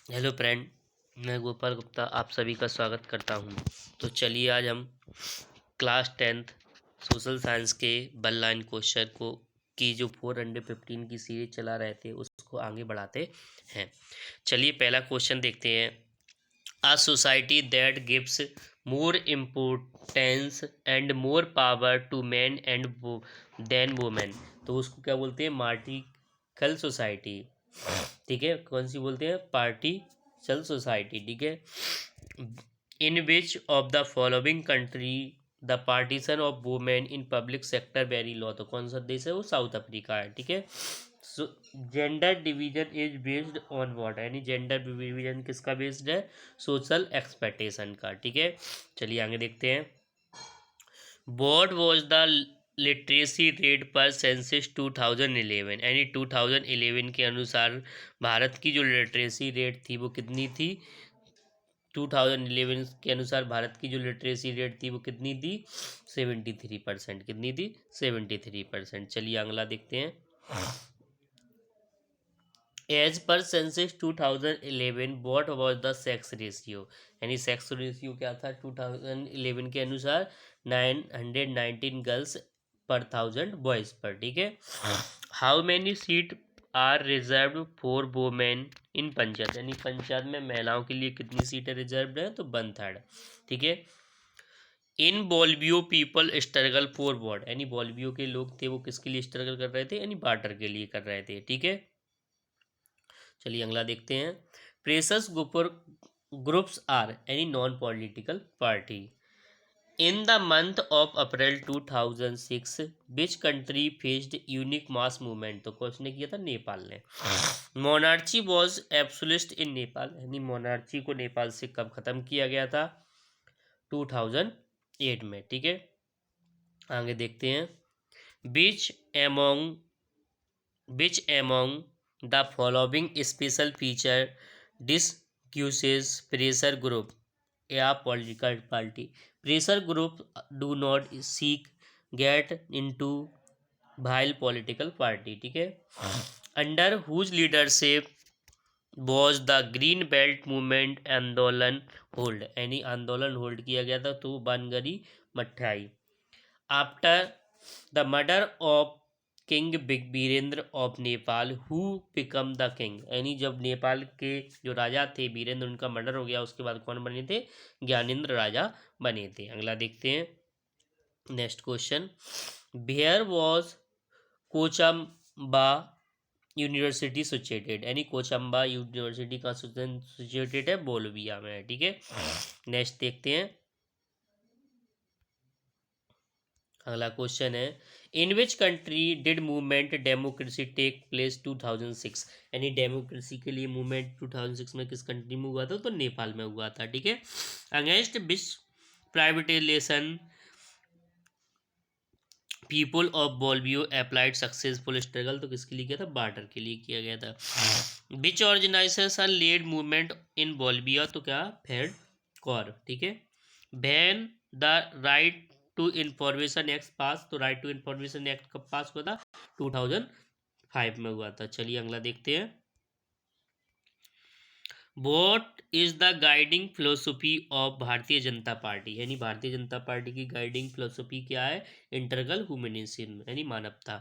Hello friend, मैं गोपाल गुप्ता आप सभी का स्वागत करता हूं। तो चलिए आज हम क्लास 10th सोशल साइंस के वन लाइन क्वेश्चन को की जो 415 की सीरीज चला रहे थे उसको आगे बढ़ाते हैं। चलिए पहला क्वेश्चन देखते हैं। A society that gives more importance and more power to man and than women, तो उसको क्या बोलते हैं? मार्टिकल सोसाइटी। ठीक है, कौन सी बोलते हैं? पार्टिशल सोसाइटी। ठीक है। In which of the following country the partition of women in public sector very low, तो कौन सा देश है? वो साउथ अफ्रीका है। ठीक है। सो gender division is based on what, यानी जेंडर डिवीजन किसका बेस्ड है? सोशल एक्सपेक्टेशन का। ठीक है। चलिए आगे देखते हैं। What was the literacy rate पर सेंसस 2011, यानी 2011 के अनुसार भारत की जो लिटरेसी रेट थी वो कितनी थी? 2011 के अनुसार भारत की जो लिटरेसी रेट थी वो कितनी थी? 73%। कितनी थी? 73%। चलिए अगला देखते हैं। As per census 2011 what was the sex ratio, यानी सेक्स रेशियो क्या था 2011 के अनुसार? 919 गर्ल्स पर 1000 बॉयज पर। ठीक है। How many seat are reserve for women in panchayat, यानी पंचायत में महिलाओं के लिए कितनी सीटें रिजर्व है? तो 1/3। ठीक है। इन बोलबियो पीपल स्ट्रगल फॉर वॉट, यानी बोलबियो के लोग थे वो किसके लिए स्ट्रगल कर रहे थे? यानी वाटर के लिए कर रहे थे। ठीक है। चलिए अगला देखते हैं। प्रेसस ग्रुप्स आर, यानी non political party. In the month of April 2006 which country faced unique mass movement, तो क्वेश्चन ने किया था नेपाल ने। मोनार्ची वॉज एब्सोल्यूट इन नेपाल, यानी मोनार्ची को नेपाल से कब खत्म किया गया था? 2008 में। ठीक है। आगे देखते हैं। बीच among which among the following special feature discuses pressure group या political party? pressure group do not seek get into vile political party। ठीक है। under whose leadership was the green belt movement आंदोलन होल्ड, यानी आंदोलन hold किया गया था तो Wangari Maathai. After the murder of king big Birendra of Nepal who become the king, यानी जब नेपाल के जो राजा थे बीरेंद्र उनका मर्डर हो गया उसके बाद कौन बने थे? ज्ञानेंद्र राजा बने थे। अगला देखते हैं। Next question. Where was Cochabamba university situated, यानी कोचम्बा यूनिवर्सिटी का सिचुएटेड है बोलविया में। ठीक है। नेक्स्ट देखते हैं। अगला क्वेश्चन है। In which country did movement democracy take place 2006, यानी डेमोक्रेसी के लिए मूवमेंट 2006 में किस कंट्री में हुआ था? तो नेपाल में हुआ था। ठीक है। Against which privatization people of Bolivia applied successful struggle, तो किसके लिए किया था? बार्टर के लिए किया गया था। Which organisation led movement in Bolivia, तो क्या? FEDECOR. ठीक है। When the right to information act pass, तो राइट टू इंफॉर्मेशन एक्ट कब पास हुआ था? 2005 में हुआ था। चलिए अगला देखते हैं। What is the guiding philosophy of भारतीय जनता पार्टी, यानी भारतीय जनता पार्टी की गाइडिंग फिलोसफी क्या है? इंटरगल ह्यूमनिज्म, यानी मानवता।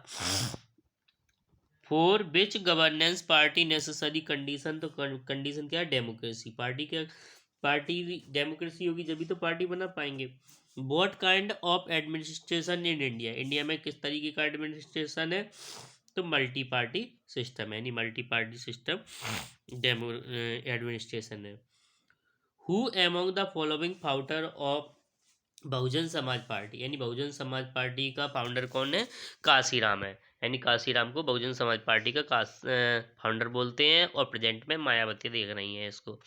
For which governance party necessary condition, तो कंडीशन क्या है? डेमोक्रेसी। पार्टी डेमोक्रेसी होगी जब भी तो पार्टी बना पाएंगे। What kind of administration in India, India में किस तरीके का एडमिनिस्ट्रेशन है? तो मल्टी पार्टी सिस्टम, यानी multi party system demo administration है। Who among the following founder of Bahujan Samaj party, यानी बहुजन समाज पार्टी का फाउंडर कौन है? काशीराम है, यानी काशीराम को बहुजन समाज पार्टी का फाउंडर बोलते हैं और प्रेजेंट में मायावती देख रही हैं इसको।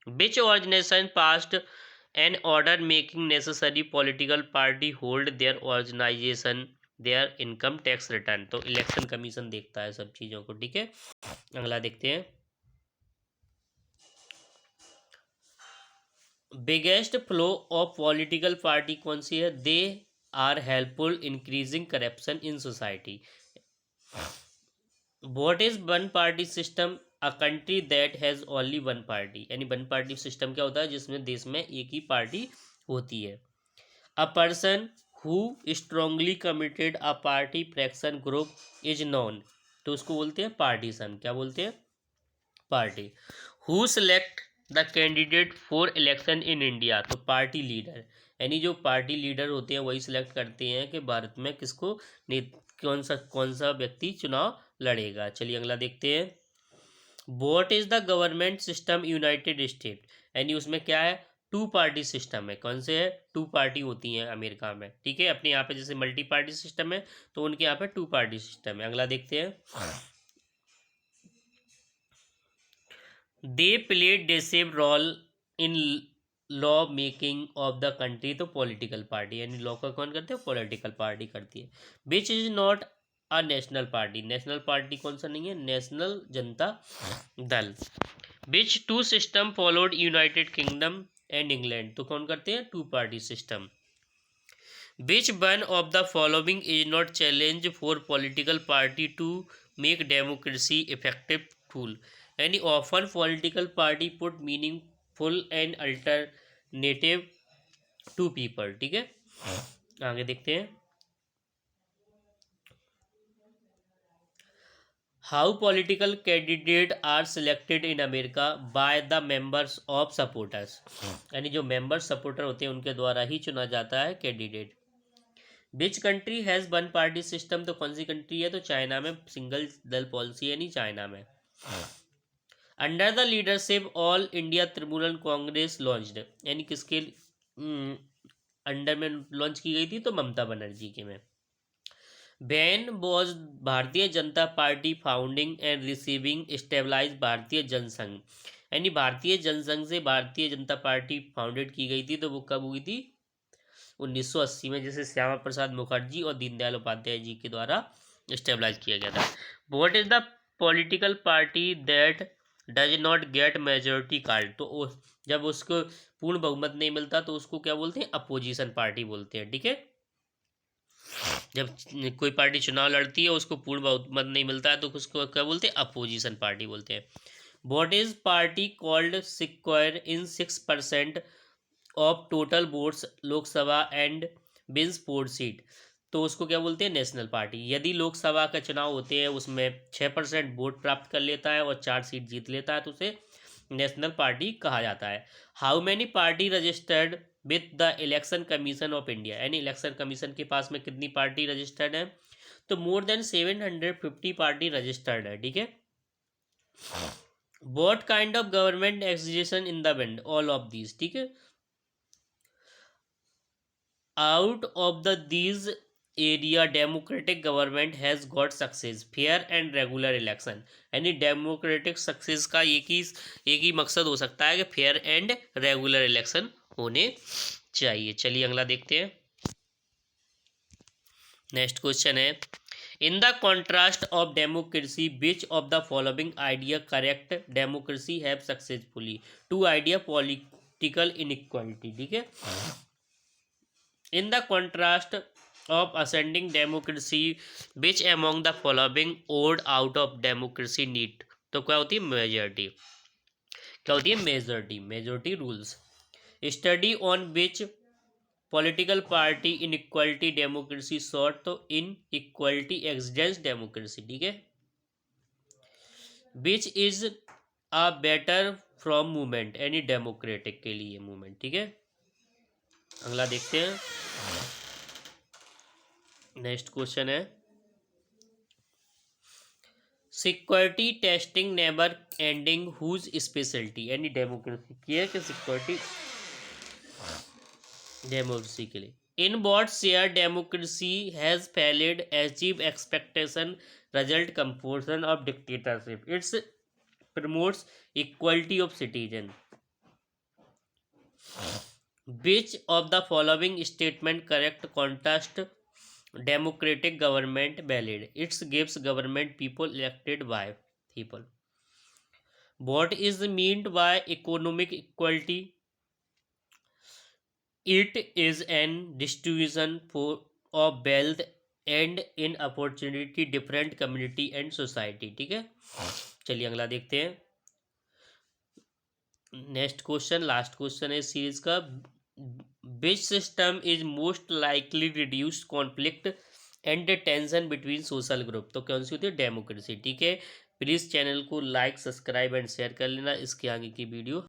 Which organization passed an order making necessary political party hold their organization their income tax return, तो इलेक्शन कमीशन देखता है सब चीज़ों को। ठीक है। अगला देखते हैं। Biggest flow of political party कौन सी है? They are helpful increasing corruption in society. What is one party system a country that has only one party, यानी वन पार्टी सिस्टम क्या होता है, जिसमें देश में एक ही पार्टी होती है। A person who strongly committed a party fraction group is non, तो उसको बोलते हैं पार्टीशन। क्या बोलते हैं? Party. Who select the candidate for election in India, तो पार्टी लीडर, यानी जो पार्टी लीडर होते हैं वही सिलेक्ट करते हैं कि भारत में किसको कौन सा व्यक्ति चुनाव लड़ेगा। चलिए अगला देखते हैं। What is the government system United state, यानी उसमें क्या है, टू पार्टी सिस्टम है। कौन से है? टू पार्टी होती हैं अमेरिका में, ठीक है। अपने यहाँ पे जैसे मल्टी पार्टी सिस्टम है, तो उनके यहाँ पे टू पार्टी सिस्टम है। अगला देखते हैं। They played decisive role in law making of the country, तो पॉलिटिकल पार्टी, यानी लॉ का कौन करते हैं? पॉलिटिकल पार्टी करती है। Which is not a national party, national party कौन सा नहीं है? National Janata Dal. Which two system followed United Kingdom and England, तो कौन करते हैं? Two party system. Which one of the following is not challenge for political party to make democracy effective tool, यानी often political party put meaningful and alternative to people, ठीक है। आगे देखते हैं। How political candidate are selected in America by the members of supporters, यानी जो member supporter होते हैं उनके द्वारा ही चुना जाता है candidate. Which country has one party system, तो कौन सी कंट्री है? तो चाइना में सिंगल दल पॉलिसी, यानी चाइना में। Under the leadership all India त्रिपुरल कांग्रेस लॉन्च्ड, यानी किसके अंडर में लॉन्च की गई थी? तो ममता बनर्जी के में। Ban was Bharatiya Janata party founding and receiving stabilize Bharatiya Jansangh, यानी भारतीय जनसंघ से भारतीय जनता पार्टी फाउंडेड की गई थी, तो वो कब हुई थी? 1980 में, जैसे श्यामा प्रसाद मुखर्जी और दीनदयाल उपाध्याय जी के द्वारा स्टेबलाइज किया गया था। What is the political party that does not gate majority card, तो जब उसको पूर्ण बहुमत नहीं मिलता तो उसको क्या बोलते हैं? अपोजिशन पार्टी बोलते हैं, ठीक है। जब कोई पार्टी चुनाव लड़ती है उसको पूर्ण बहुमत नहीं मिलता है तो उसको क्या बोलते हैं? अपोजिशन पार्टी बोलते हैं। What is party called secure in 6% of total votes Lok Sabha and wins 4 seat, तो उसको क्या बोलते हैं? National party. यदि लोकसभा का चुनाव होते हैं उसमें 6% वोट प्राप्त कर लेता है और 4 सीट जीत लेता है तो उसे नेशनल पार्टी कहा जाता है। How many party registered with the election commission of India, यानी इलेक्शन कमीशन के पास में कितनी पार्टी रजिस्टर्ड है? तो मोर देन 750 पार्टी रजिस्टर्ड है, ठीक है। What kind of government existence in the wind, all of these, ठीक है। Out of the these area democratic government has got success fair and regular election, यानी democratic success का एक ही मकसद हो सकता है कि फेयर एंड रेगुलर इलेक्शन होने चाहिए। चलिए अगला देखते हैं। नेक्स्ट क्वेश्चन है, in the contrast of democracy which of the following idea correct democracy have successfully to idea political inequality, ठीक है। In the contrast of ascending democracy, which among the following odd out of democracy need, तो क्या होती है? Majority. क्या होती है? Majority. Majority rules. Study on which political party in equality democracy short, तो इन इक्वलिटी एग्जिस्टेंस डेमोक्रेसी, ठीक है। Which is a better from movement, यानी डेमोक्रेटिक के लिए मूवमेंट, ठीक है। अगला देखते हैं। नेक्स्ट क्वेश्चन है, security testing never ending whose speciality, यानी डेमोक्रेसी की है कि सिक्योरिटी डेमोक्रेसी के लिए। In what share democracy has failed achieve expectation result composition of dictatorship, it's promotes equality of citizen. Which of the following statement correct contest democratic government valid, it gives government people elected by people. What is meant by economic equality? It is an distribution of wealth and in opportunity different community and society, ठीक है। चलिए अगला देखते हैं। Next question, last question है series का। Which system is most likely reduce conflict and tension between social group? तो कौन सी होती है? डेमोक्रेसी। ठीक है, प्लीज़ चैनल को लाइक, सब्सक्राइब एंड शेयर कर लेना। इसके आगे की वीडियो